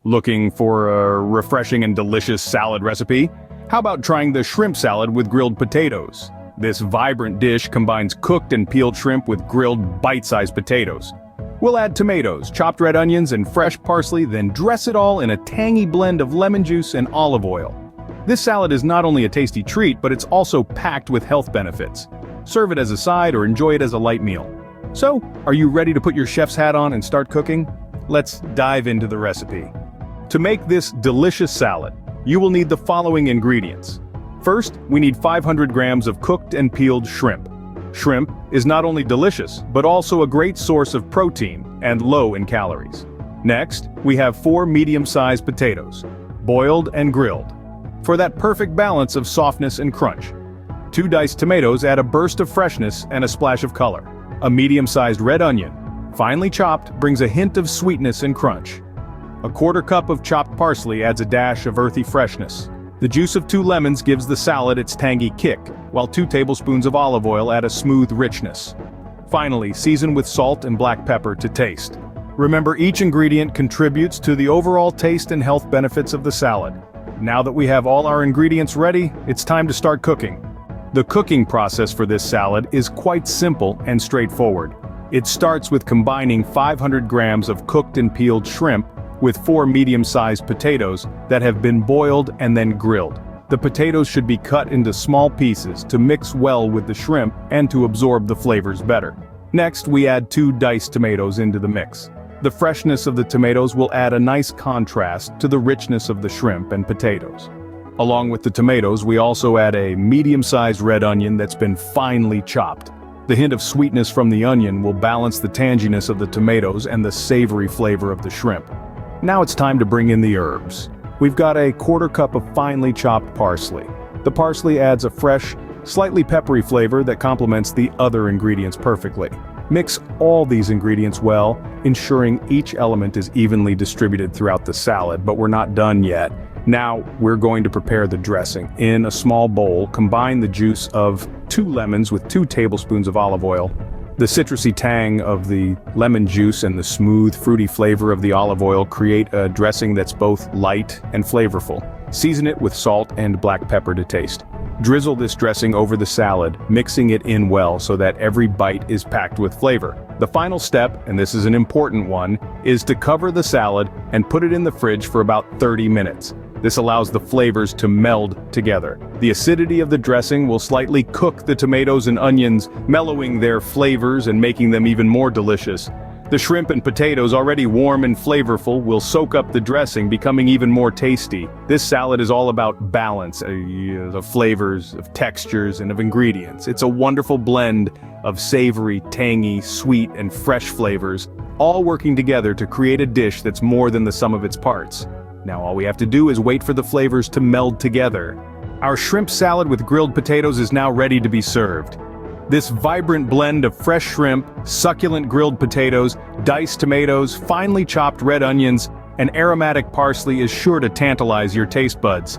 Looking for a refreshing and delicious salad recipe? How about trying the shrimp salad with grilled potatoes? This vibrant dish combines cooked and peeled shrimp with grilled bite-sized potatoes. We'll add tomatoes, chopped red onions, and fresh parsley, then dress it all in a tangy blend of lemon juice and olive oil. This salad is not only a tasty treat, but it's also packed with health benefits. Serve it as a side or enjoy it as a light meal. So, are you ready to put your chef's hat on and start cooking? Let's dive into the recipe. To make this delicious salad, you will need the following ingredients. First, we need 500 grams of cooked and peeled shrimp. Shrimp is not only delicious, but also a great source of protein and low in calories. Next, we have 4 medium-sized potatoes, boiled and grilled, for that perfect balance of softness and crunch. 2 diced tomatoes add a burst of freshness and a splash of color. A medium-sized red onion, finely chopped, brings a hint of sweetness and crunch. A 1/4 cup of chopped parsley adds a dash of earthy freshness. The juice of 2 lemons gives the salad its tangy kick, while 2 tablespoons of olive oil add a smooth richness. Finally, season with salt and black pepper to taste. Remember, each ingredient contributes to the overall taste and health benefits of the salad. Now that we have all our ingredients ready, it's time to start cooking. The cooking process for this salad is quite simple and straightforward. It starts with combining 500 grams of cooked and peeled shrimp with 4 medium-sized potatoes that have been boiled and then grilled. The potatoes should be cut into small pieces to mix well with the shrimp and to absorb the flavors better. Next, we add 2 diced tomatoes into the mix. The freshness of the tomatoes will add a nice contrast to the richness of the shrimp and potatoes. Along with the tomatoes, we also add a medium-sized red onion that's been finely chopped. The hint of sweetness from the onion will balance the tanginess of the tomatoes and the savory flavor of the shrimp. Now it's time to bring in the herbs. We've got a 1/4 cup of finely chopped parsley. The parsley adds a fresh, slightly peppery flavor that complements the other ingredients perfectly. Mix all these ingredients well, ensuring each element is evenly distributed throughout the salad, but we're not done yet. Now, we're going to prepare the dressing. In a small bowl, combine the juice of 2 lemons with 2 tablespoons of olive oil. The citrusy tang of the lemon juice and the smooth, fruity flavor of the olive oil create a dressing that's both light and flavorful. Season it with salt and black pepper to taste. Drizzle this dressing over the salad, mixing it in well so that every bite is packed with flavor. The final step, and this is an important one, is to cover the salad and put it in the fridge for about 30 minutes. This allows the flavors to meld together. The acidity of the dressing will slightly cook the tomatoes and onions, mellowing their flavors and making them even more delicious. The shrimp and potatoes, already warm and flavorful, will soak up the dressing, becoming even more tasty. This salad is all about balance of flavors, of textures, and of ingredients. It's a wonderful blend of savory, tangy, sweet, and fresh flavors, all working together to create a dish that's more than the sum of its parts. Now all we have to do is wait for the flavors to meld together. Our shrimp salad with grilled potatoes is now ready to be served. This vibrant blend of fresh shrimp, succulent grilled potatoes, diced tomatoes, finely chopped red onions, and aromatic parsley is sure to tantalize your taste buds.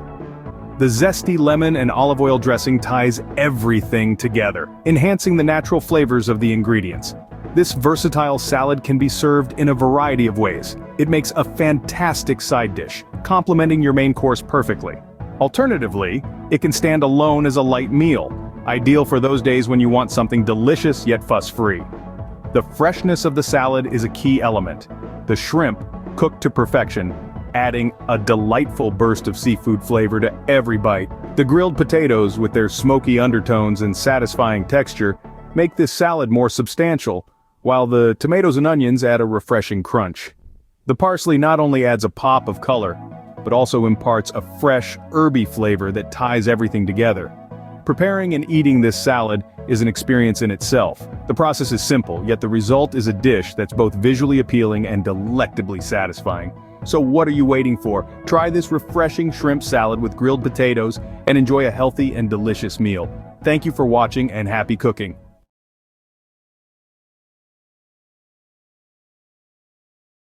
The zesty lemon and olive oil dressing ties everything together, enhancing the natural flavors of the ingredients. This versatile salad can be served in a variety of ways. It makes a fantastic side dish, complementing your main course perfectly. Alternatively, it can stand alone as a light meal, ideal for those days when you want something delicious yet fuss-free. The freshness of the salad is a key element. The shrimp, cooked to perfection, adding a delightful burst of seafood flavor to every bite. The grilled potatoes, with their smoky undertones and satisfying texture, make this salad more substantial, while the tomatoes and onions add a refreshing crunch. The parsley not only adds a pop of color, but also imparts a fresh, herby flavor that ties everything together. Preparing and eating this salad is an experience in itself. The process is simple, yet the result is a dish that's both visually appealing and delectably satisfying. So what are you waiting for? Try this refreshing shrimp salad with grilled potatoes and enjoy a healthy and delicious meal. Thank you for watching and happy cooking.